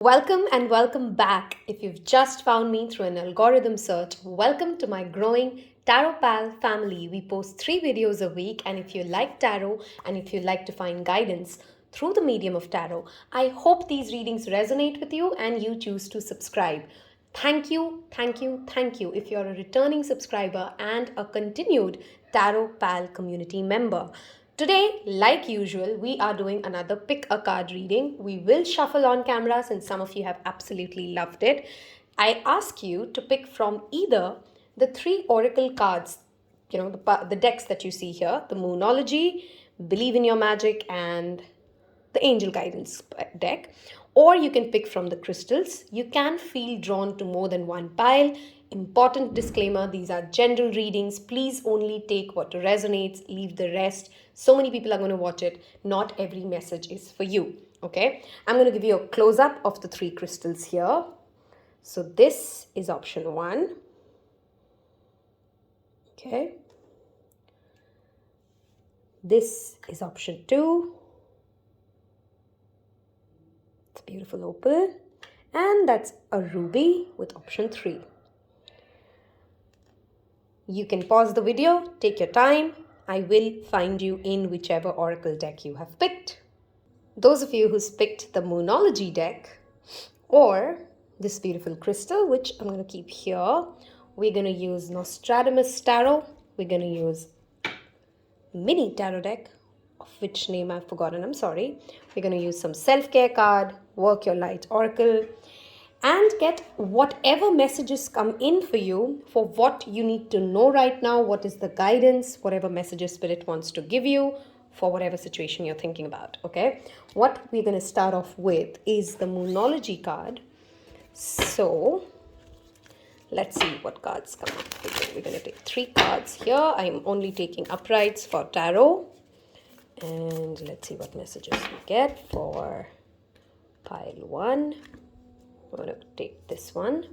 Welcome and welcome back. If you've just found me through an algorithm search, welcome to my growing Taropal family. We post 3 videos a week, and if you like tarot and if you like to find guidance through the medium of tarot, I hope these readings resonate with you and you choose to subscribe. Thank you, thank you, thank you if you're a returning subscriber and a continued Tarot Pal community member. Today, like usual, we are doing another pick a card reading. We will shuffle on camera since some of you have absolutely loved it. I ask you to pick from either the 3 oracle cards, the decks that you see here, the Moonology, Believe in Your Magic, and the Angel Guidance deck, or you can pick from the crystals. You can feel drawn to more than one pile. Important disclaimer, these are general readings. Please only take what resonates, leave the rest. So many people are going to watch it. Not every message is for you. Okay, I'm going to give you a close-up of the 3 crystals here. So this is option 1. Okay. This is option 2. It's a beautiful opal. And that's a ruby with option 3. You can pause the video, take your time. I will find you in whichever oracle deck you have picked. Those of you who's picked the Moonology deck or this beautiful crystal, which I'm going to keep here, we're going to use Nostradamus Tarot. We're going to use mini tarot deck, of which name I've forgotten, I'm sorry. We're going to use some self-care card, Work Your Light Oracle, and get whatever messages come in for you for what you need to know right now, what is the guidance, whatever messages Spirit wants to give you for whatever situation you're thinking about, okay? What we're going to start off with is the Moonology card. So let's see what cards come up. We're going to take 3 cards here. I'm only taking uprights for tarot. And let's see what messages we get for pile 1. I'm going to take this one.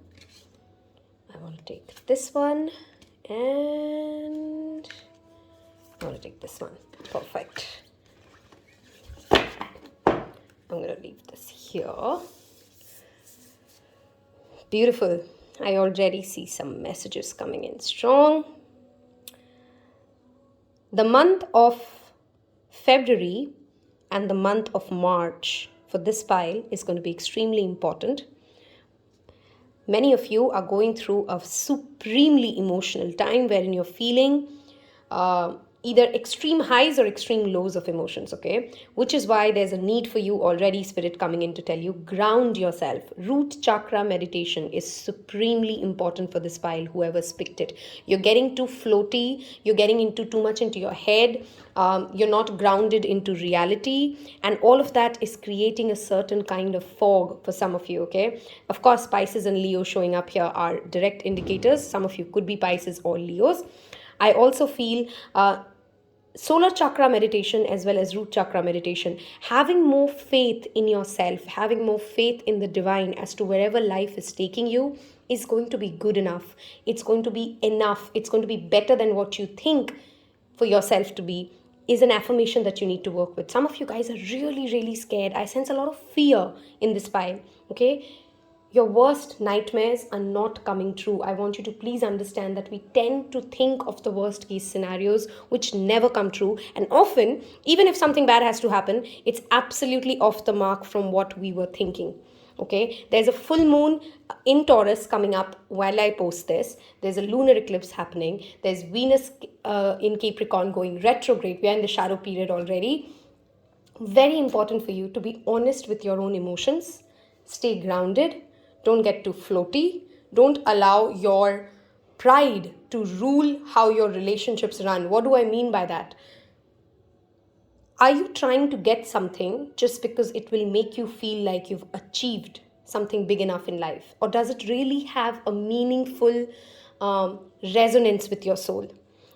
I want to take this one. And I want to take this one. Perfect. I'm going to leave this here. Beautiful. I already see some messages coming in strong. The month of February and the month of March for this pile is going to be extremely important. Many of you are going through a supremely emotional time wherein you're feeling either extreme highs or extreme lows of emotions, okay? Which is why there's a need for you already, Spirit coming in to tell you, ground yourself. Root chakra meditation is supremely important for this pile, whoever's picked it. You're getting too floaty, you're getting into too much into your head, you're not grounded into reality, and all of that is creating a certain kind of fog for some of you, okay? Of course, Pisces and Leo showing up here are direct indicators. Some of you could be Pisces or Leos. I also feel solar chakra meditation as well as root chakra meditation, having more faith in yourself, having more faith in the divine as to wherever life is taking you is going to be good enough. It's going to be enough. It's going to be better than what you think for yourself to be, is an affirmation that you need to work with. Some of you guys are really, really scared. I sense a lot of fear in this pile, okay? Your worst nightmares are not coming true. I want you to please understand that we tend to think of the worst case scenarios which never come true. And often, even if something bad has to happen, it's absolutely off the mark from what we were thinking. Okay, there's a full moon in Taurus coming up while I post this. There's a lunar eclipse happening. There's Venus in Capricorn going retrograde. We are in the shadow period already. Very important for you to be honest with your own emotions. Stay grounded. Don't get too floaty. Don't allow your pride to rule how your relationships run. What do I mean by that? Are you trying to get something just because it will make you feel like you've achieved something big enough in life? Or does it really have a meaningful resonance with your soul?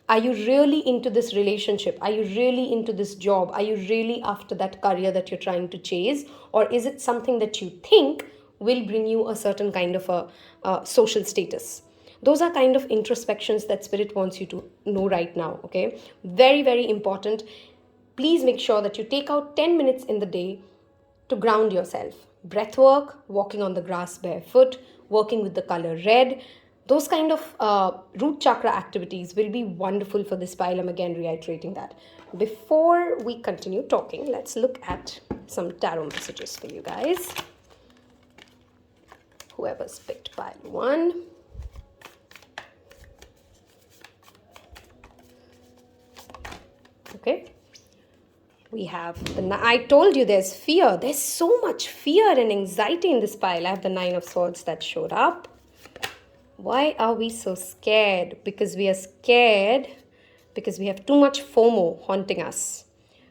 Are you really into this relationship? Are you really into this job? Are you really after that career that you're trying to chase? Or is it something that you think will bring you a certain kind of a social status? Those are kind of introspections that Spirit wants you to know right now, okay? Very, very important. Please make sure that you take out 10 minutes in the day to ground yourself. breath work, walking on the grass barefoot, working with the color red. Those kind of root chakra activities will be wonderful for this pile. I'm again reiterating that. Before we continue talking, let's look at some tarot messages for you guys. Whoever's picked pile 1. Okay. We have I told you there's fear. There's so much fear and anxiety in this pile. I have the 9 of Swords that showed up. Why are we so scared? Because we are scared because we have too much FOMO haunting us.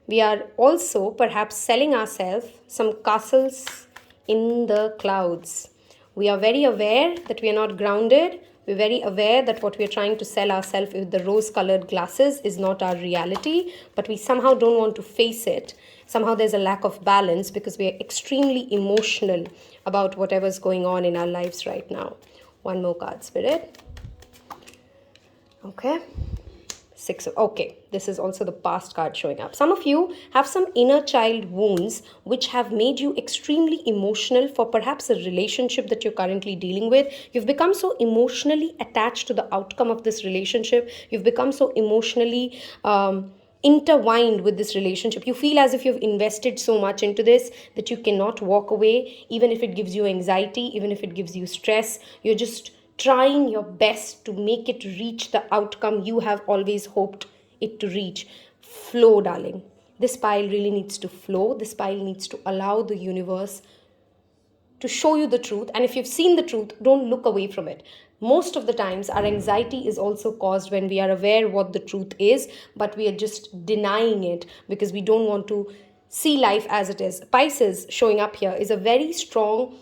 We are also perhaps selling ourselves some castles in the clouds. We are very aware that we are not grounded. We're very aware that what we're trying to sell ourselves with the rose-colored glasses is not our reality, but we somehow don't want to face it. Somehow there's a lack of balance because we are extremely emotional about whatever's going on in our lives right now. One more card, Spirit. Okay. Okay, this is also the past card showing up. Some of you have some inner child wounds which have made you extremely emotional for perhaps a relationship that you're currently dealing with. You've become so emotionally attached to the outcome of this relationship. You've become so emotionally intertwined with this relationship. You feel as if you've invested so much into this that you cannot walk away, even if it gives you anxiety, even if it gives you stress. You're just trying your best to make it reach the outcome you have always hoped it to reach. Flow, darling. This pile really needs to flow. This pile needs to allow the universe to show you the truth. And if you've seen the truth, don't look away from it. Most of the times, our anxiety is also caused when we are aware what the truth is, but we are just denying it because we don't want to see life as it is. Pisces showing up here is a very strong,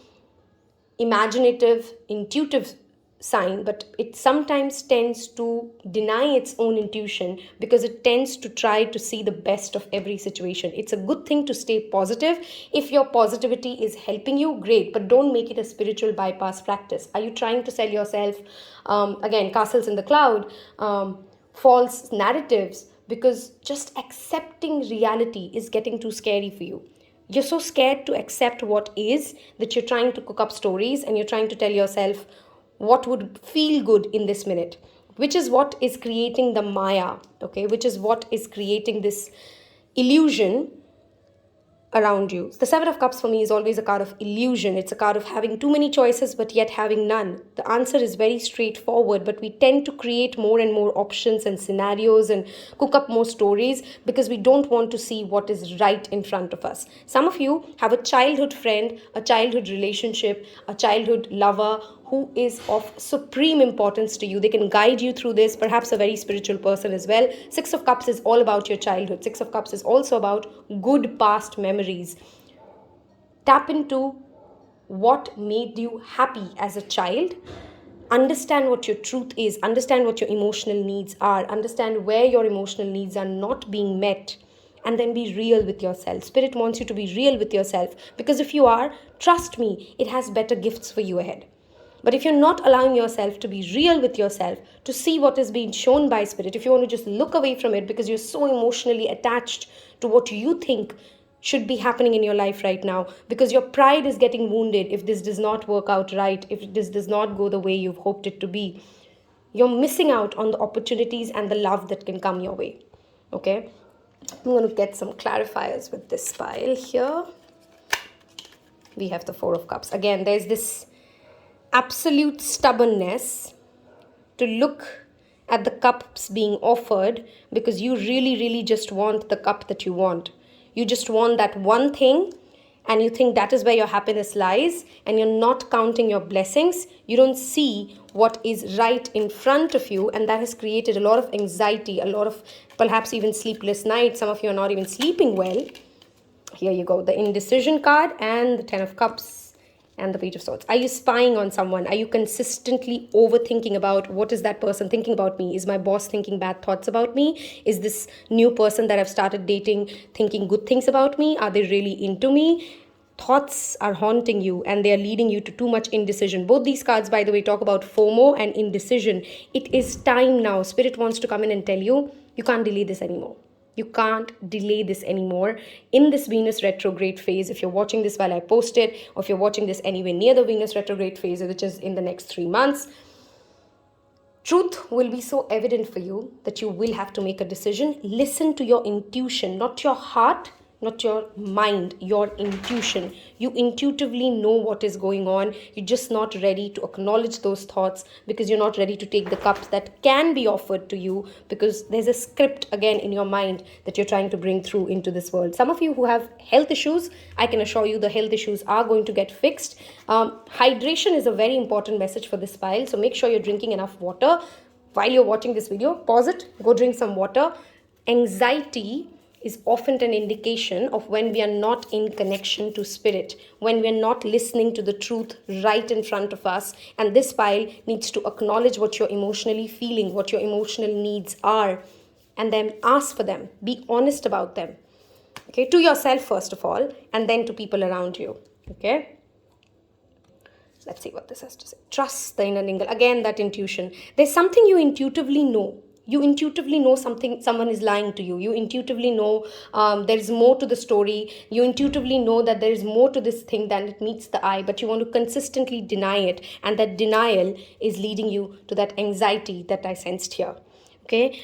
imaginative, intuitive sign, but it sometimes tends to deny its own intuition because it tends to try to see the best of every situation. It's a good thing to stay positive. If your positivity is helping you, great, but don't make it a spiritual bypass practice. Are you trying to sell yourself, again, castles in the cloud, false narratives, because just accepting reality is getting too scary for you? You're so scared to accept what is that you're trying to cook up stories and you're trying to tell yourself what would feel good in this minute, which is what is creating the Maya, okay, which is what is creating this illusion around you. The Seven of Cups for me is always a card of illusion. It's a card of having too many choices but yet having none. The answer is very straightforward, but we tend to create more and more options and scenarios and cook up more stories because we don't want to see what is right in front of us. Some of you have a childhood friend, a childhood relationship, a childhood lover who is of supreme importance to you. They can guide you through this, perhaps a very spiritual person as well. Six of Cups is all about your childhood. Six of Cups is also about good past memories. Tap into what made you happy as a child. Understand what your truth is. Understand what your emotional needs are. Understand where your emotional needs are not being met. And then be real with yourself. Spirit wants you to be real with yourself, because if you are, trust me, it has better gifts for you ahead. But if you're not allowing yourself to be real with yourself, to see what is being shown by Spirit, if you want to just look away from it because you're so emotionally attached to what you think should be happening in your life right now, because your pride is getting wounded if this does not work out right, if this does not go the way you've hoped it to be, you're missing out on the opportunities and the love that can come your way. Okay? I'm going to get some clarifiers with this pile here. We have the Four of Cups. Again, there's this absolute stubbornness to look at the cups being offered because you really, really just want the cup that you want. You just want that one thing and you think that is where your happiness lies, and you're not counting your blessings. You don't see what is right in front of you, and that has created a lot of anxiety, a lot of perhaps even sleepless nights. Some of you are not even sleeping well. Here you go, the indecision card and the Ten of Cups and the Page of Swords. Are you spying on someone? Are you consistently overthinking about what is that person thinking about me? Is my boss thinking bad thoughts about me? Is this new person that I've started dating thinking good things about me? Are they really into me? Thoughts are haunting you and they are leading you to too much indecision. Both these cards, by the way, talk about FOMO and indecision. It is time now. Spirit wants to come in and tell you, you can't delay this anymore. You can't delay this anymore. In this Venus retrograde phase, if you're watching this while I post it, or if you're watching this anywhere near the Venus retrograde phase, which is in the next 3 months, truth will be so evident for you that you will have to make a decision. Listen to your intuition, not your heart, not your mind, your intuition. You intuitively know what is going on. You're just not ready to acknowledge those thoughts because you're not ready to take the cups that can be offered to you, because there's a script again in your mind that you're trying to bring through into this world. Some of you who have health issues, I can assure you the health issues are going to get fixed. Hydration is a very important message for this pile, so make sure you're drinking enough water. While you're watching this video, pause it, go drink some water. Anxiety is often an indication of when we are not in connection to spirit, when we are not listening to the truth right in front of us. And this pile needs to acknowledge what you're emotionally feeling, what your emotional needs are, and then ask for them. Be honest about them. Okay, to yourself first of all, and then to people around you. Okay. Let's see what this has to say. Trust the inner ningle. Again, that intuition. There's something you intuitively know. You intuitively know someone is lying to you. You intuitively know there is more to the story. You intuitively know that there is more to this thing than it meets the eye, but you want to consistently deny it. And that denial is leading you to that anxiety that I sensed here. Okay,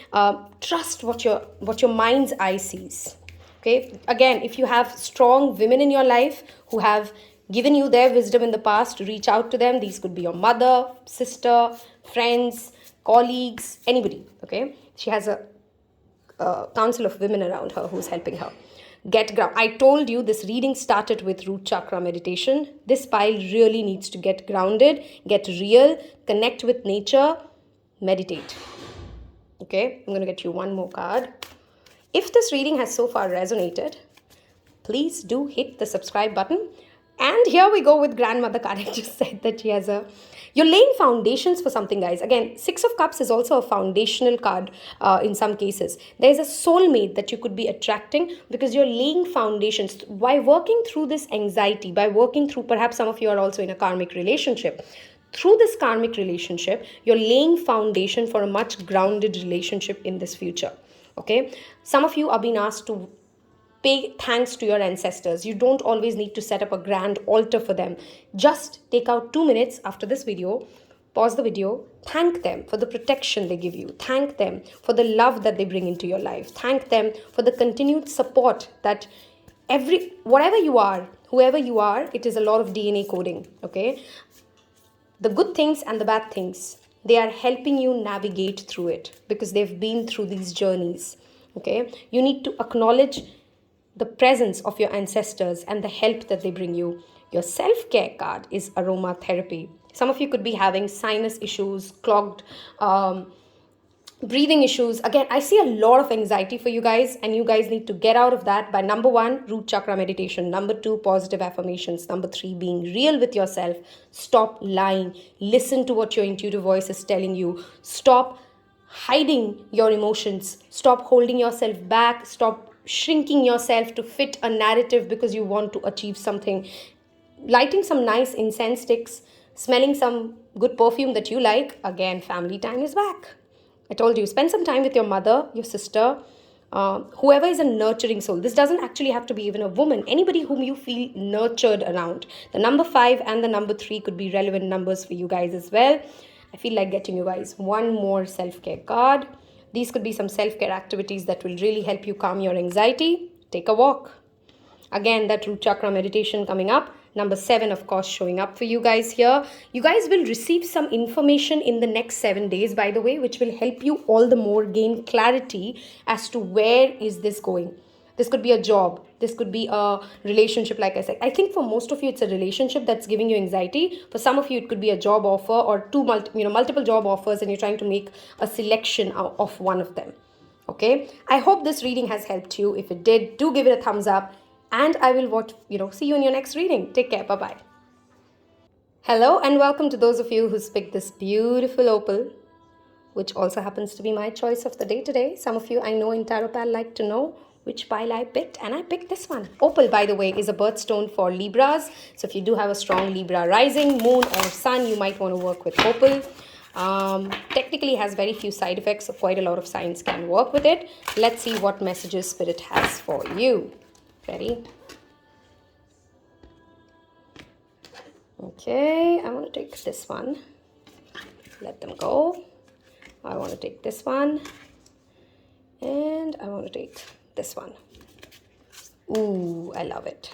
trust what your mind's eye sees. Okay, again, if you have strong women in your life who have given you their wisdom in the past, reach out to them. These could be your mother, sister, friends, colleagues, anybody. Okay, she has a council of women around her who's helping her get ground. I told you this reading started with root chakra meditation. This pile really needs to get grounded, get real, connect with nature, meditate. Okay, I'm going to get you one more card. If this reading has so far resonated, please do hit the subscribe button. And here we go with grandmother card. I just said that she has you're laying foundations for something, guys. Again, 6 of Cups is also a foundational card in some cases. There's a soulmate that you could be attracting because you're laying foundations. By working through this anxiety, by working through, perhaps some of you are also in a karmic relationship. Through this karmic relationship, you're laying foundation for a much grounded relationship in this future. Okay? Some of you are being asked to pay thanks to your ancestors. You don't always need to set up a grand altar for them. Just take out 2 minutes after this video, pause the video, thank them for the protection they give you. Thank them for the love that they bring into your life. Thank them for the continued support that whatever you are, whoever you are, it is a lot of DNA coding, okay? The good things and the bad things, they are helping you navigate through it because they've been through these journeys, okay? You need to acknowledge the presence of your ancestors and the help that they bring you. Your self-care card is aromatherapy. Some of you could be having sinus issues, clogged breathing issues. Again, I see a lot of anxiety for you guys, and you guys need to get out of that by number 1, root chakra meditation. Number 2, positive affirmations. Number 3, being real with yourself. Stop lying. Listen to what your intuitive voice is telling you. Stop hiding your emotions. Stop holding yourself back. Stop shrinking yourself to fit a narrative because you want to achieve something. Lighting some nice incense sticks, smelling some good perfume that you like. Again, family time is back. I told you, spend some time with your mother, your sister, whoever is a nurturing soul. This doesn't actually have to be even a woman. Anybody whom you feel nurtured around. The number 5 and the number 3 could be relevant numbers for you guys as well. I feel like getting you guys one more self-care card. These could be some self-care activities that will really help you calm your anxiety. Take a walk. Again, that root chakra meditation coming up. Number 7, of course, showing up for you guys here. You guys will receive some information in the next 7 days, by the way, which will help you all the more gain clarity as to where is this going. This could be a job. This could be a relationship, like I said. I think for most of you, it's a relationship that's giving you anxiety. For some of you, it could be a job offer or multiple job offers, and you're trying to make a selection of one of them. Okay? I hope this reading has helped you. If it did, do give it a thumbs up. And I will see you in your next reading. Take care. Bye-bye. Hello and welcome to those of you who's picked this beautiful opal, which also happens to be my choice of the day today. Some of you I know in Taropal like to know which pile I picked, and I picked this one. Opal, by the way, is a birthstone for Libras. So if you do have a strong Libra rising, moon or sun, you might want to work with opal. Technically has very few side effects, so quite a lot of science can work with it. Let's see what messages Spirit has for you. Ready? Okay, I want to take this one. Let them go. I want to take this one. And I want to take this one. Ooh, I love it.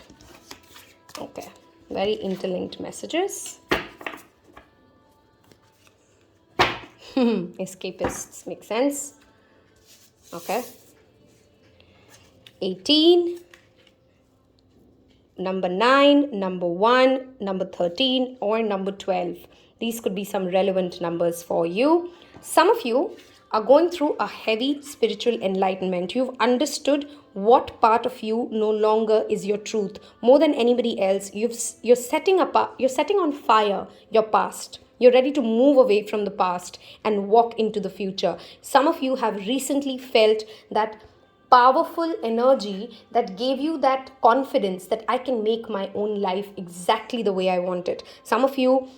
Okay, very interlinked messages. Escapists make sense. Okay. 18, number 9, number 1, number 13, or number 12. These could be some relevant numbers for you. Some of you are going through a heavy spiritual enlightenment. You've understood what part of you no longer is your truth. More than anybody else, you're setting on fire your past. You're ready to move away from the past and walk into the future. Some of you have recently felt that powerful energy that gave you that confidence that I can make my own life exactly the way I want it. Some of you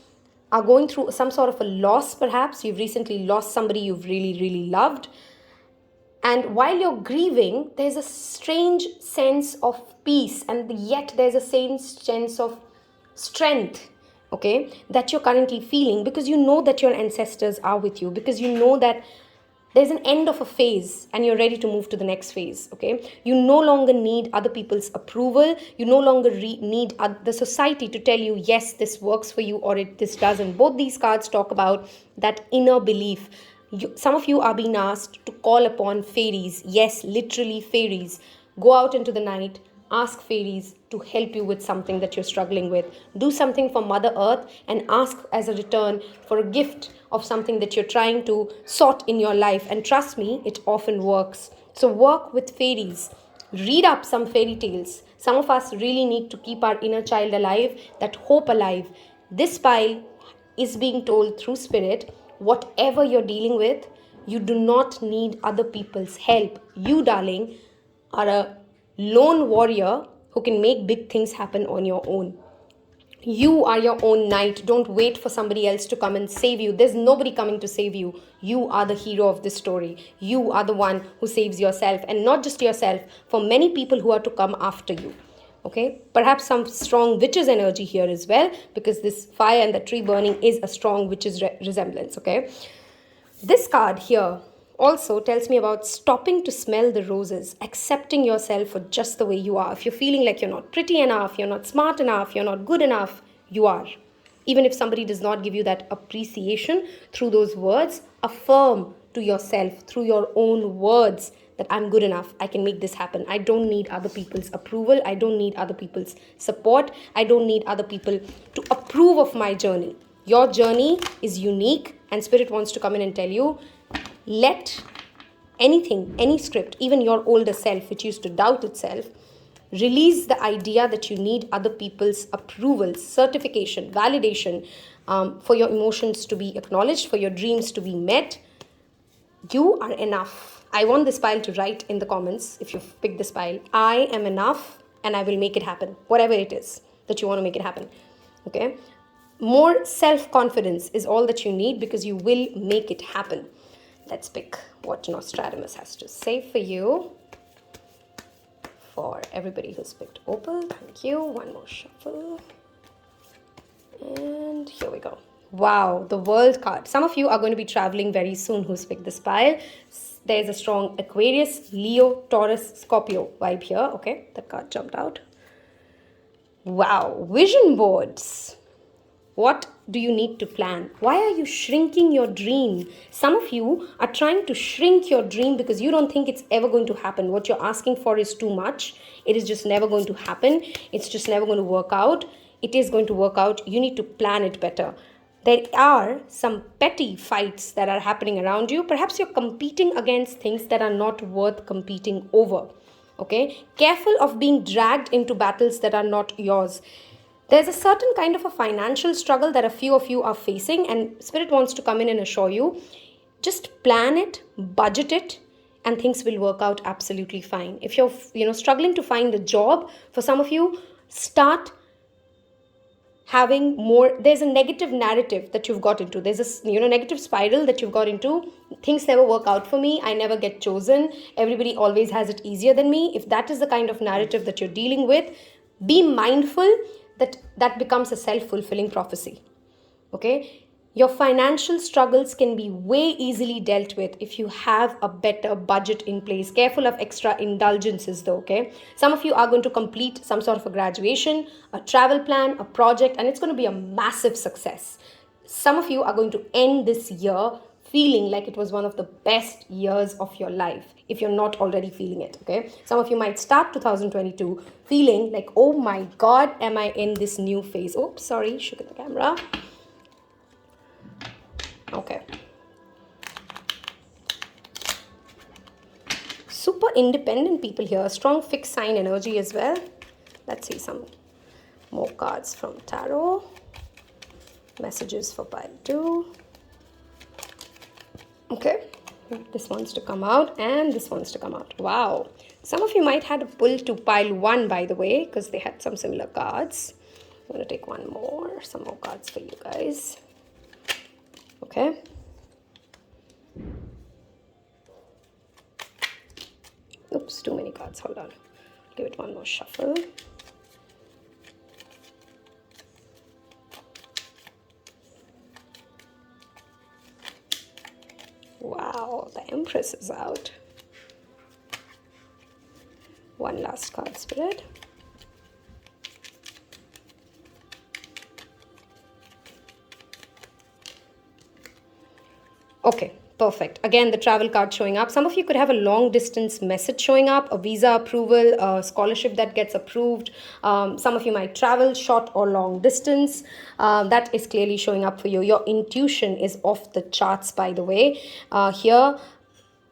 are going through some sort of a loss, perhaps. You've recently lost somebody you've really, really loved. And while you're grieving, there's a strange sense of peace, and yet there's a strange sense of strength, okay, that you're currently feeling, because you know that your ancestors are with you, because you know that there's an end of a phase and you're ready to move to the next phase, okay? You no longer need other people's approval. You no longer need the society to tell you, yes, this works for you, or this doesn't. Both these cards talk about that inner belief. Some of you are being asked to call upon fairies. Yes, literally fairies. Go out into the night, ask fairies to help you with something that you're struggling with. Do something for Mother Earth and ask as a return for a gift of something that you're trying to sort in your life. And trust me, it often works. So work with fairies. Read up some fairy tales. Some of us really need to keep our inner child alive, that hope alive. This pile is being told through Spirit, whatever you're dealing with, you do not need other people's help. You, darling, are a lone warrior who can make big things happen on your own. You are your own knight. Don't wait for somebody else to come and save you. There's nobody coming to save you. You are the hero of this story. You are the one who saves yourself, and not just yourself, for many people who are to come after you. Okay, perhaps some strong witches energy here as well, because this fire and the tree burning is a strong witches resemblance. Okay, this card here also tells me about stopping to smell the roses, accepting yourself for just the way you are. If you're feeling like you're not pretty enough, you're not smart enough, you're not good enough, you are. Even if somebody does not give you that appreciation through those words, affirm to yourself through your own words that I'm good enough, I can make this happen. I don't need other people's approval. I don't need other people's support. I don't need other people to approve of my journey. Your journey is unique, and Spirit wants to come in and tell you, let anything, any script, even your older self, which used to doubt itself, release the idea that you need other people's approval, certification, validation, for your emotions to be acknowledged, for your dreams to be met. You are enough. I want this pile to write in the comments, if you've picked this pile, I am enough and I will make it happen. Whatever it is that you want to make it happen. Okay? More self-confidence is all that you need, because you will make it happen. Let's pick what Nostradamus has to say for you. For everybody who's picked Opal, thank you. One more shuffle. And here we go. Wow, the World card. Some of you are going to be traveling very soon who's picked this pile. There's a strong Aquarius, Leo, Taurus, Scorpio vibe here. Okay, that card jumped out. Wow, vision boards. What do you need to plan? Why are you shrinking your dream? Some of you are trying to shrink your dream because you don't think it's ever going to happen. What you're asking for is too much. It is just never going to happen. It's just never going to work out. It is going to work out. You need to plan it better. There are some petty fights that are happening around you. Perhaps you're competing against things that are not worth competing over. Okay? Careful of being dragged into battles that are not yours. There's a certain kind of a financial struggle that a few of you are facing, and Spirit wants to come in and assure you, just plan it, budget it, and things will work out absolutely fine. If you're struggling to find a job, for some of you, start having more, there's a negative narrative that you've got into, there's a negative spiral that you've got into. Things never work out for me, I never get chosen, everybody always has it easier than me. If that is the kind of narrative that you're dealing with, be mindful that that becomes a self-fulfilling prophecy. Okay, your financial struggles can be way easily dealt with if you have a better budget in place. Careful of extra indulgences though, okay? Some of you are going to complete some sort of a graduation, a travel plan, a project, and it's going to be a massive success. Some of you are going to end this year feeling like it was one of the best years of your life, if you're not already feeling it, okay? Some of you might start 2022 feeling like, oh my God, am I in this new phase? Oops, sorry, shook the camera. Okay. Super independent people here. Strong fixed sign energy as well. Let's see some more cards from Tarot. Messages for pile 2. Okay. This wants to come out and this wants to come out. Wow. Some of you might have a pull to pile 1, by the way, because they had some similar cards. I'm going to take some more cards for you guys. Okay. Oops, too many cards. Hold on. Give it one more shuffle. Wow, the Empress is out. One last card, Spirit. Okay, perfect. Again, the travel card showing up. Some of you could have a long distance message showing up, a visa approval, a scholarship that gets approved. Some of you might travel short or long distance. That is clearly showing up for you. Your intuition is off the charts, by the way. Here,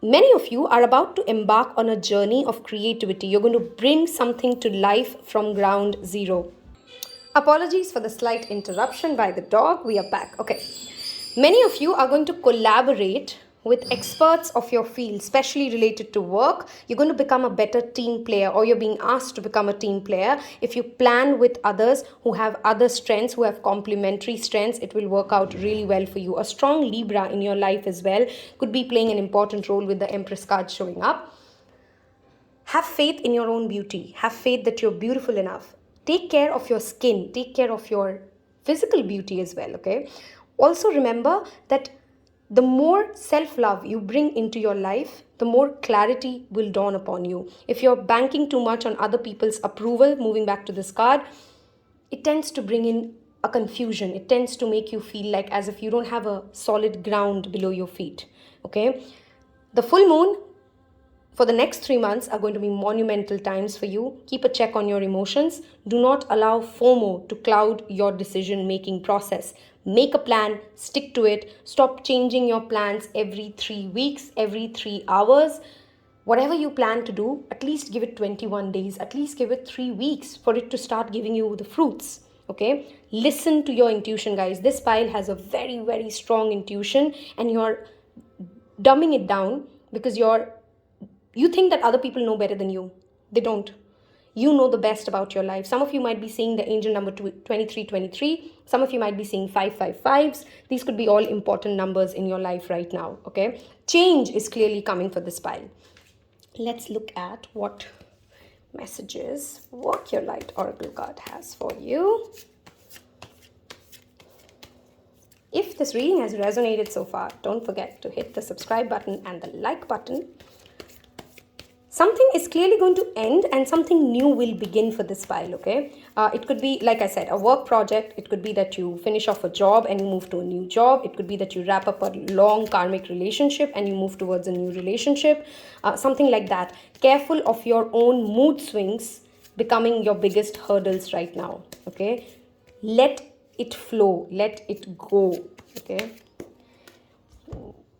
many of you are about to embark on a journey of creativity. You're going to bring something to life from ground zero. Apologies for the slight interruption by the dog. We are back. Okay. Many of you are going to collaborate with experts of your field, especially related to work. You're going to become a better team player, or you're being asked to become a team player. If you plan with others who have other strengths, who have complementary strengths, it will work out really well for you. A strong Libra in your life as well could be playing an important role with the Empress card showing up. Have faith in your own beauty. Have faith that you're beautiful enough. Take care of your skin. Take care of your physical beauty as well, okay? Also remember that the more self-love you bring into your life, the more clarity will dawn upon you. If you're banking too much on other people's approval, moving back to this card, it tends to bring in a confusion. It tends to make you feel like as if you don't have a solid ground below your feet, okay? The full moon for the next 3 months are going to be monumental times for you. Keep a check on your emotions. Do not allow FOMO to cloud your decision-making process. Make a plan, stick to it. Stop changing your plans every 3 weeks, every 3 hours. Whatever you plan to do, at least give it 21 days, at least give it 3 weeks for it to start giving you the fruits, okay? Listen to your intuition, guys. This pile has a very, very strong intuition, and you're dumbing it down because you think that other people know better than you. They don't. You know the best about your life. Some of you might be seeing the angel number 2323. Some of you might be seeing 555s. These could be all important numbers in your life right now, okay? Change is clearly coming for this pile. Let's look at what messages Work Your Light Oracle card has for you. If this reading has resonated so far, don't forget to hit the subscribe button and the like button. Something is clearly going to end and something new will begin for this pile, okay? It could be, like I said, a work project. It could be that you finish off a job and you move to a new job. It could be that you wrap up a long karmic relationship and you move towards a new relationship. Something like that. Careful of your own mood swings becoming your biggest hurdles right now, okay? Let it flow. Let it go, okay?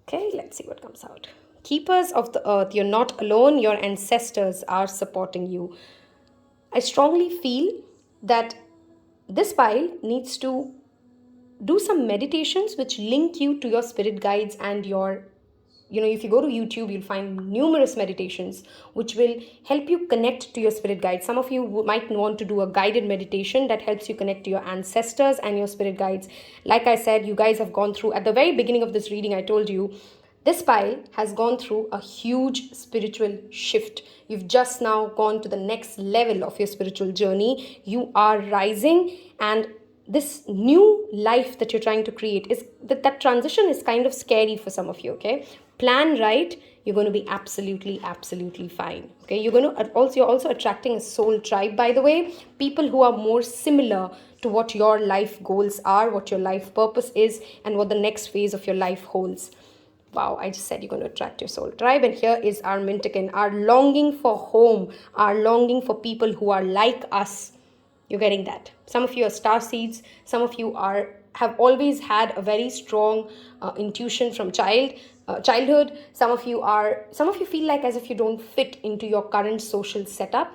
Okay, let's see what comes out. Keepers of the earth, you're not alone. Your ancestors are supporting you. I strongly feel that this pile needs to do some meditations which link you to your spirit guides and your if you go to YouTube, you'll find numerous meditations which will help you connect to your spirit guides. Some of you might want to do a guided meditation that helps you connect to your ancestors and your spirit guides. Like I said, you guys have gone through, at the very beginning of this reading, I told you, this pile has gone through a huge spiritual shift. You've just now gone to the next level of your spiritual journey. You are rising, and this new life that you're trying to create, is that transition is kind of scary for some of you, okay? Plan right, you're going to be absolutely fine, okay? You're also attracting a soul tribe, by the way, people who are more similar to what your life goals are, what your life purpose is, and what the next phase of your life holds. Wow, I just said you're going to attract your soul tribe. And here is our Mintakin, our longing for home, our longing for people who are like us. You're getting that. Some of you are star seeds. Some of you have always had a very strong intuition from childhood. Some of you feel like as if you don't fit into your current social setup,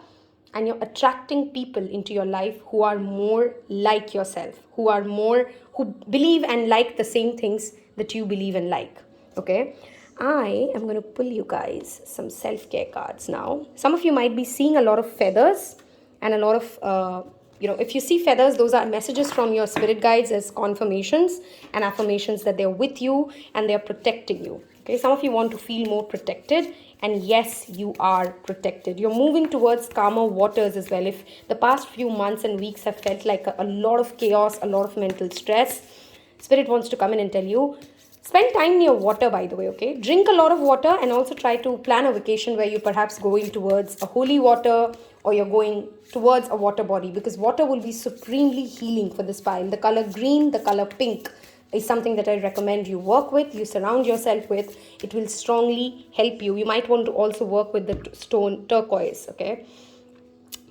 and you're attracting people into your life who are more like yourself, who believe and like the same things that you believe and like. Okay, I am going to pull you guys some self-care cards now. Some of you might be seeing a lot of feathers and a lot of, if you see feathers, those are messages from your spirit guides as confirmations and affirmations that they're with you and they're protecting you. Okay, some of you want to feel more protected, and yes, you are protected. You're moving towards calmer waters as well. If the past few months and weeks have felt like a lot of chaos, a lot of mental stress, Spirit wants to come in and tell you, spend time near water, by the way, okay? Drink a lot of water, and also try to plan a vacation where you're perhaps going towards a holy water, or you're going towards a water body, because water will be supremely healing for this pile. The color green, the color pink is something that I recommend you work with, you surround yourself with. It will strongly help you. You might want to also work with the stone turquoise, okay?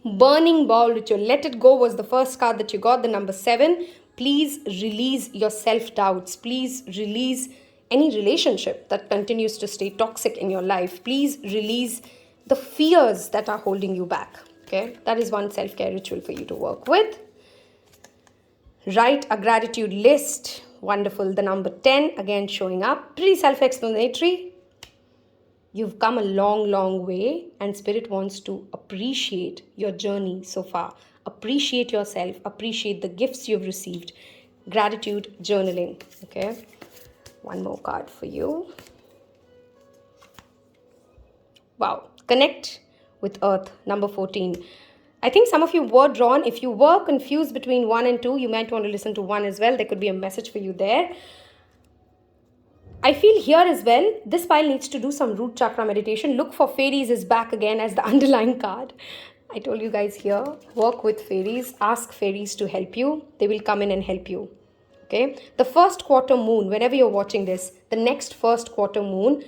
Burning Bowl Ritual. Let It Go was the first card that you got, the number 7. Please release your self-doubts. Please release any relationship that continues to stay toxic in your life. Please release the fears that are holding you back. Okay, that is one self-care ritual for you to work with. Write a gratitude list. Wonderful. The number 10, again showing up. Pretty self-explanatory. You've come a long way, and Spirit wants to appreciate your journey so far. Appreciate yourself. Appreciate the gifts you've received. Gratitude journaling. Okay. One more card for you. Wow. Connect with Earth. Number 14. I think some of you were drawn. If you were confused between 1 and 2, you might want to listen to 1 as well. There could be a message for you there. I feel here as well, this pile needs to do some root chakra meditation. Look for fairies is back again as the underlying card. I told you guys here, work with fairies. Ask fairies to help you. They will come in and help you. Okay. The first quarter moon, whenever you're watching this, the next first quarter moon,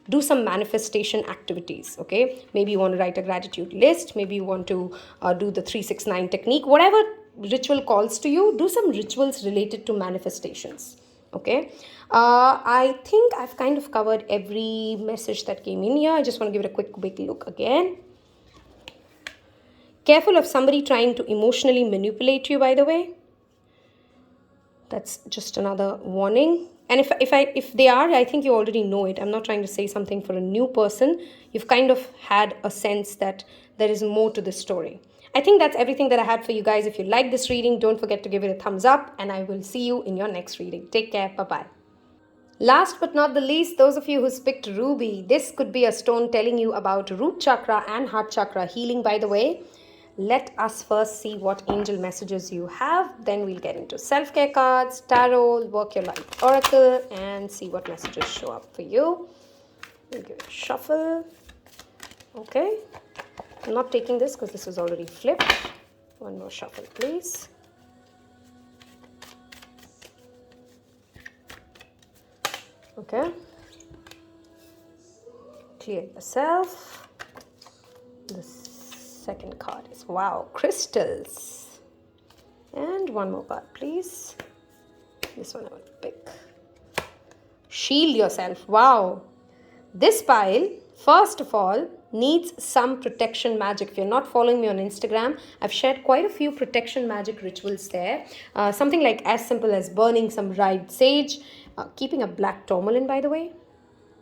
do some manifestation activities. Okay. Maybe you want to write a gratitude list. Maybe you want to do the 369 technique. Whatever ritual calls to you, do some rituals related to manifestations. Okay. I think I've kind of covered every message that came in here. I just want to give it a quick look again. Careful of somebody trying to emotionally manipulate you, by the way. That's just another warning. And if they are, I think you already know it. I'm not trying to say something for a new person. You've kind of had a sense that there is more to this story. I think that's everything that I had for you guys. If you like this reading, don't forget to give it a thumbs up, and I will see you in your next reading. Take care. Bye-bye. Last but not the least, those of you who picked Ruby, this could be a stone telling you about root chakra and heart chakra healing, by the way. Let us first see what angel messages you have. Then we'll get into self-care cards, tarot, work your life oracle, and see what messages show up for you. We'll give it a shuffle. Okay. I'm not taking this because this is already flipped. One more shuffle, please. Okay. Clear yourself. The second card is, wow, crystals. And one more card, please. This one I will pick. Shield yourself. Wow. This pile, first of all, needs some protection magic. If you're not following me on Instagram, I've shared quite a few protection magic rituals there. Something like as simple as burning some dried sage, keeping a black tourmaline, by the way.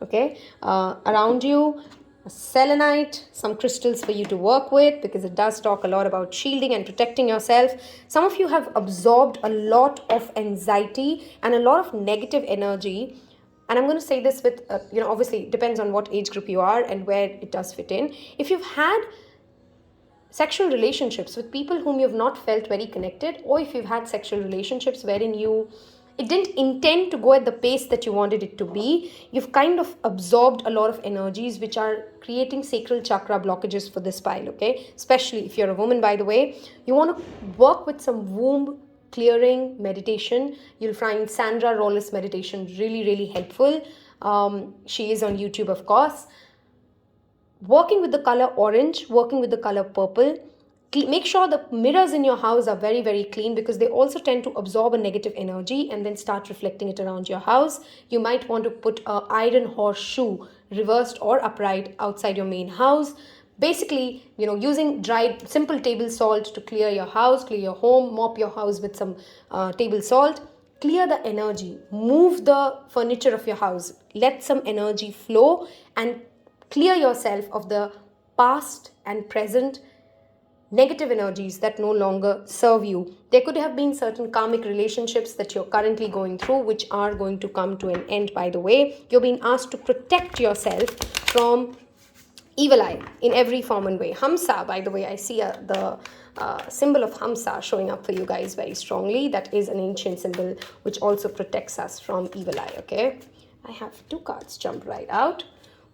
okay? Around you, selenite, some crystals for you to work with, because it does talk a lot about shielding and protecting yourself. Some of you have absorbed a lot of anxiety and a lot of negative energy. And I'm going to say this with, obviously it depends on what age group you are and where it does fit in. If you've had sexual relationships with people whom you've not felt very connected, or if you've had sexual relationships wherein it didn't intend to go at the pace that you wanted it to be, you've kind of absorbed a lot of energies which are creating sacral chakra blockages for this pile, okay? Especially if you're a woman, by the way. You want to work with some womb clearing meditation. You'll find Sandra Rollis meditation really, really helpful. She is on YouTube, of course. Working with the color orange, working with the color purple. Make sure the mirrors in your house are very, very clean, because they also tend to absorb a negative energy and then start reflecting it around your house. You might want to put an iron horseshoe, reversed or upright, outside your main house. Basically, using dried simple table salt to clear your house, clear your home, mop your house with some table salt. Clear the energy, move the furniture of your house, let some energy flow, and clear yourself of the past and present negative energies that no longer serve you. There could have been certain karmic relationships that you're currently going through, which are going to come to an end, by the way. You're being asked to protect yourself from evil eye in every form and way. Hamsa, by the way, I see the symbol of Hamsa showing up for you guys very strongly. That is an ancient symbol which also protects us from evil eye, okay? I have 2 cards jump right out.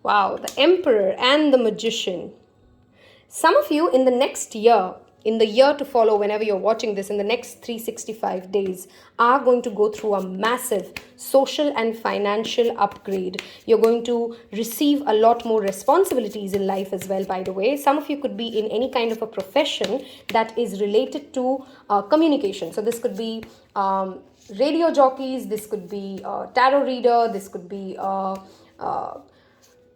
Wow, the Emperor and the Magician. Some of you in the next year, in the year to follow, whenever you're watching this, in the next 365 days, are going to go through a massive social and financial upgrade. You're going to receive a lot more responsibilities in life as well, by the way. Some of you could be in any kind of a profession that is related to communication. So this could be radio jockeys, this could be tarot reader, this could be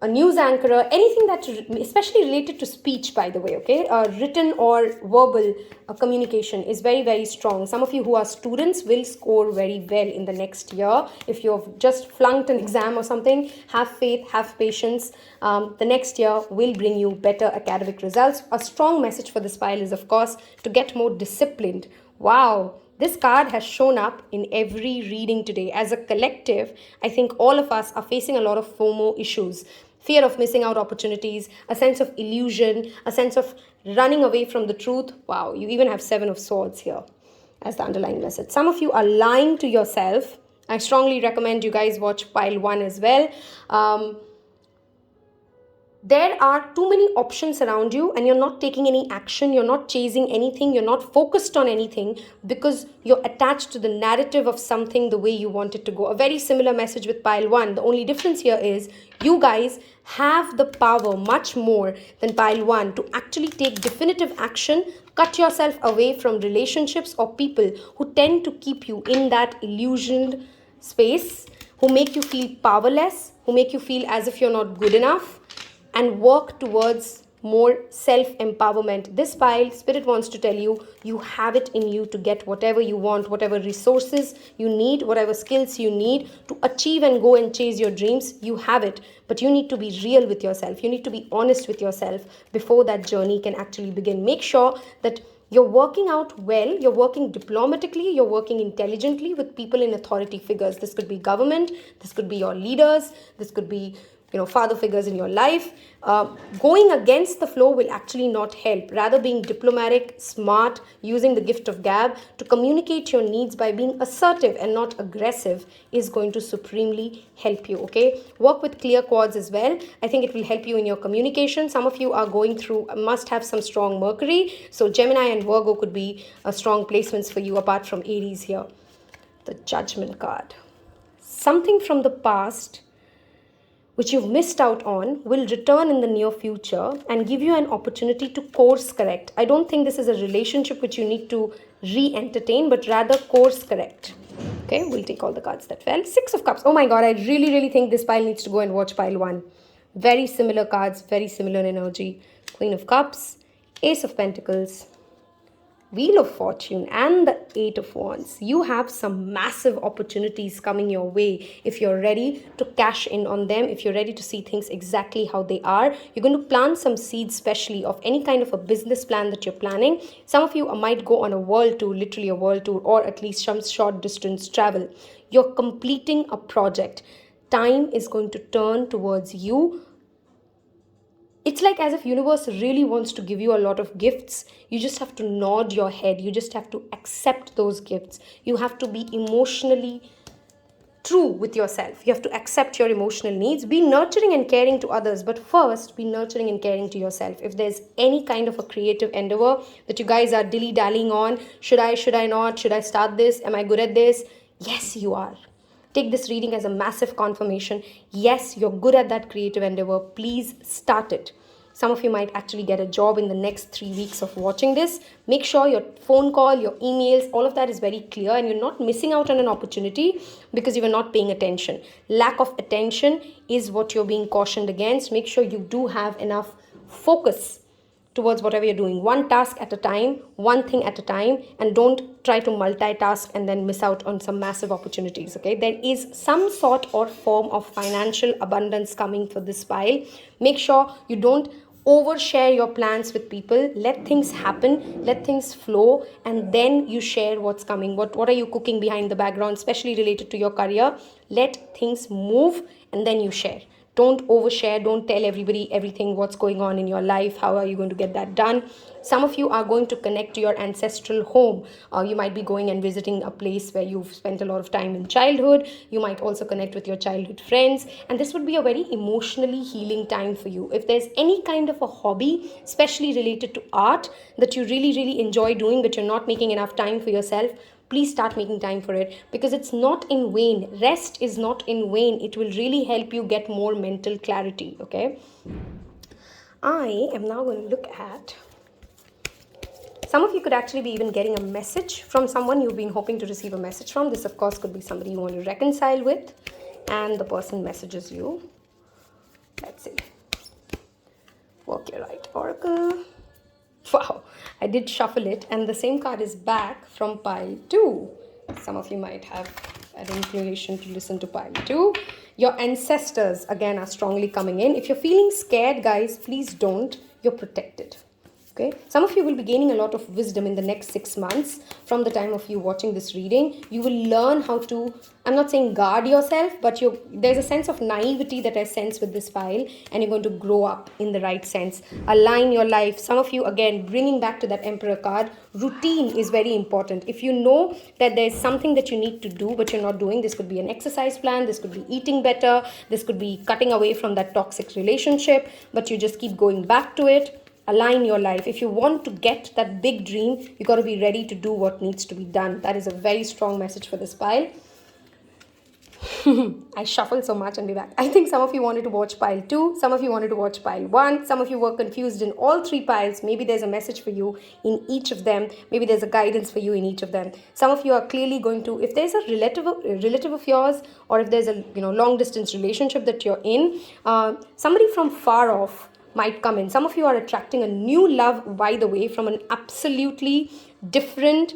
a news anchor, anything that especially related to speech, by the way, okay? Written or verbal communication is very, very strong. Some of you who are students will score very well in the next year. If you've just flunked an exam or something, have faith, have patience. The next year will bring you better academic results. A strong message for this file is, of course, to get more disciplined. Wow. This card has shown up in every reading today. As a collective, I think all of us are facing a lot of FOMO issues. Fear of missing out opportunities, a sense of illusion, a sense of running away from the truth. Wow, you even have 7 of Swords here as the underlying message. Some of you are lying to yourself. I strongly recommend you guys watch pile 1 as well. There are too many options around you and you're not taking any action, you're not chasing anything, you're not focused on anything because you're attached to the narrative of something the way you want it to go. A very similar message with pile 1. The only difference here is you guys have the power much more than pile 1 to actually take definitive action. Cut yourself away from relationships or people who tend to keep you in that illusioned space, who make you feel powerless, who make you feel as if you're not good enough, and work towards more self-empowerment. This pile, Spirit wants to tell you, you have it in you to get whatever you want, whatever resources you need, whatever skills you need to achieve and go and chase your dreams. You have it, but you need to be real with yourself. You need to be honest with yourself before that journey can actually begin. Make sure that you're working out well, you're working diplomatically, you're working intelligently with people in authority figures. This could be government, this could be your leaders, this could be father figures in your life. Going against the flow will actually not help. Rather, being diplomatic, smart, using the gift of gab to communicate your needs by being assertive and not aggressive is going to supremely help you, okay? Work with clear chords as well. I think it will help you in your communication. Some of you are going through, must have some strong Mercury. So Gemini and Virgo could be strong placements for you apart from Aries here. The Judgment card. Something from the past which you've missed out on will return in the near future and give you an opportunity to course correct. I don't think this is a relationship which you need to re-entertain, but rather course correct. Okay, we'll take all the cards that fell. 6 of Cups. Oh my God, I really, really think this pile needs to go and watch pile 1. Very similar cards, very similar energy. Queen of Cups, Ace of Pentacles, Wheel of Fortune and the Eight of Wands. You have some massive opportunities coming your way if you're ready to cash in on them, if you're ready to see things exactly how they are. You're going to plant some seeds, especially of any kind of a business plan that you're planning. Some of you might go on a world tour, literally a world tour, or at least some short distance travel. You're completing a project. Time is going to turn towards you. It's like as if universe really wants to give you a lot of gifts. You just have to nod your head. You just have to accept those gifts. You have to be emotionally true with yourself. You have to accept your emotional needs. Be nurturing and caring to others, but first be nurturing and caring to yourself. If there's any kind of a creative endeavor that you guys are dilly-dallying on, should I not, should I start this, am I good at this? Yes, you are. Take this reading as a massive confirmation. Yes, you're good at that creative endeavor. Please start it. Some of you might actually get a job in the next 3 weeks of watching this. Make sure your phone call, your emails, all of that is very clear and you're not missing out on an opportunity because you were not paying attention. Lack of attention is what you're being cautioned against. Make sure you do have enough focus towards whatever you're doing. One task at a time, one thing at a time, and don't try to multitask and then miss out on some massive opportunities, okay? There is some sort or form of financial abundance coming for this pile. Make sure you don't overshare your plans with people. Let things happen, let things flow, and then you share what's coming. What are you cooking behind the background, especially related to your career? Let things move and then you share. Don't overshare. Don't tell everybody everything, what's going on in your life. How are you going to get that done? Some of you are going to connect to your ancestral home. You might be going and visiting a place where you've spent a lot of time in childhood. You might also connect with your childhood friends. And this would be a very emotionally healing time for you. If there's any kind of a hobby, especially related to art, that you really, really enjoy doing, but you're not making enough time for yourself, please start making time for it, because it's not in vain. Rest is not in vain. It will really help you get more mental clarity, okay? I am now going to look at, some of you could actually be even getting a message from someone you've been hoping to receive a message from. This, of course, could be somebody you want to reconcile with, and the person messages you. Let's see. Work your right, Oracle. Wow, I did shuffle it, and the same card is back from pile 2. Some of you might have an inclination to listen to pile 2. Your ancestors, again, are strongly coming in. If you're feeling scared, guys, please don't. You're protected. Okay, some of you will be gaining a lot of wisdom in the next 6 months from the time of you watching this reading. You will learn how to, I'm not saying guard yourself, but there's a sense of naivety that I sense with this pile, and you're going to grow up in the right sense. Align your life. Some of you, again, bringing back to that Emperor card, routine is very important. If you know that there's something that you need to do but you're not doing, this could be an exercise plan, this could be eating better, this could be cutting away from that toxic relationship, but you just keep going back to it. Align your life. If you want to get that big dream, you got to be ready to do what needs to be done. That is a very strong message for this pile. I shuffled so much and be back. I think some of you wanted to watch pile 2. Some of you wanted to watch pile 1. Some of you were confused in all 3 piles. Maybe there's a message for you in each of them. Maybe there's a guidance for you in each of them. Some of you are clearly going to, if there's a relative of yours, or if there's a long distance relationship that you're in, somebody from far off might come in. Some of you are attracting a new love, by the way, from an absolutely different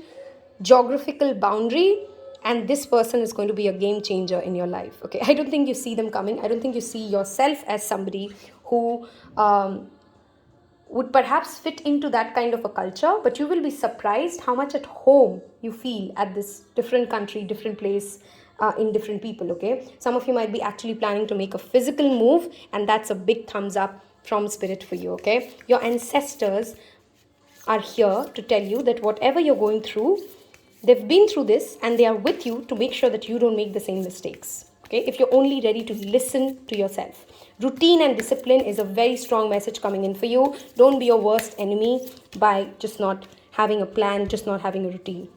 geographical boundary, and this person is going to be a game changer in your life, okay? I don't think you see them coming. I don't think you see yourself as somebody who would perhaps fit into that kind of a culture, but you will be surprised how much at home you feel at this different country, different place, in different people, okay? Some of you might be actually planning to make a physical move, and that's a big thumbs up from spirit for you, okay? Your ancestors are here to tell you that whatever you're going through, they've been through this and they are with you to make sure that you don't make the same mistakes, okay? If you're only ready to listen to yourself. Routine and discipline is a very strong message coming in for you. Don't be your worst enemy by just not having a plan, just not having a routine.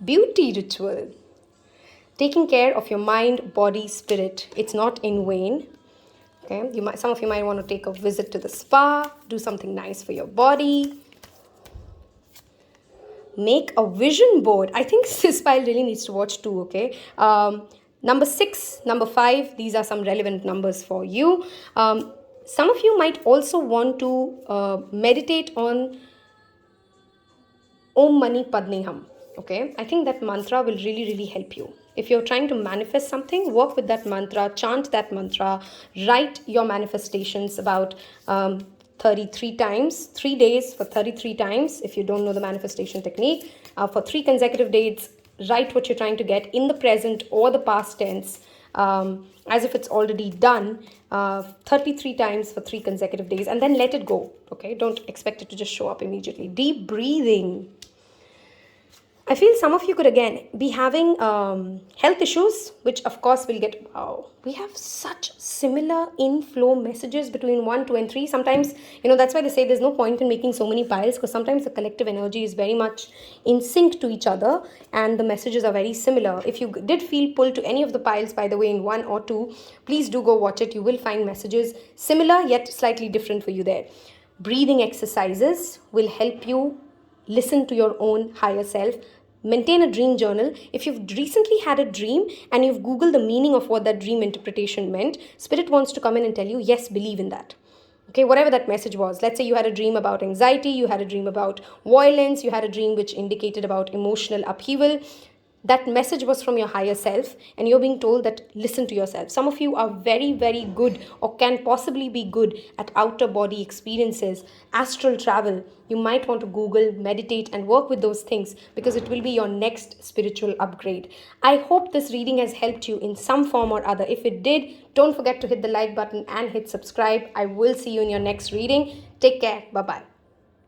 Beauty ritual. Taking care of your mind, body, spirit. It's not in vain. Okay, some of you might want to take a visit to the spa, do something nice for your body. Make a vision board. I think this pile really needs to watch 2, okay? Number 6, number 5, these are some relevant numbers for you. Some of you might also want to meditate on Om Mani Padme Hum. Okay, I think that mantra will really, really help you. If you're trying to manifest something, work with that mantra, chant that mantra, write your manifestations about 33 times, 3 days for 33 times. If you don't know the manifestation technique, for 3 consecutive days, write what you're trying to get in the present or the past tense, as if it's already done, 33 times for 3 consecutive days, and then let it go. Okay, don't expect it to just show up immediately. Deep breathing. I feel some of you could again be having health issues, which of course will get. Wow, we have such similar inflow messages between 1, 2, and 3. Sometimes, that's why they say there's no point in making so many piles, because sometimes the collective energy is very much in sync to each other and the messages are very similar. If you did feel pulled to any of the piles, by the way, in 1 or 2, please do go watch it. You will find messages similar yet slightly different for you there. Breathing exercises will help you listen to your own higher self. Maintain a dream journal. If you've recently had a dream and you've googled the meaning of what that dream interpretation meant, spirit wants to come in and tell you, yes, believe in that. Okay, whatever that message was. Let's say you had a dream about anxiety, you had a dream about violence, you had a dream which indicated about emotional upheaval. That message was from your higher self, and you're being told that listen to yourself. Some of you are very, very good, or can possibly be good, at outer body experiences, astral travel. You might want to Google, meditate, and work with those things, because it will be your next spiritual upgrade. I hope this reading has helped you in some form or other. If it did, don't forget to hit the like button and hit subscribe. I will see you in your next reading. Take care. Bye bye.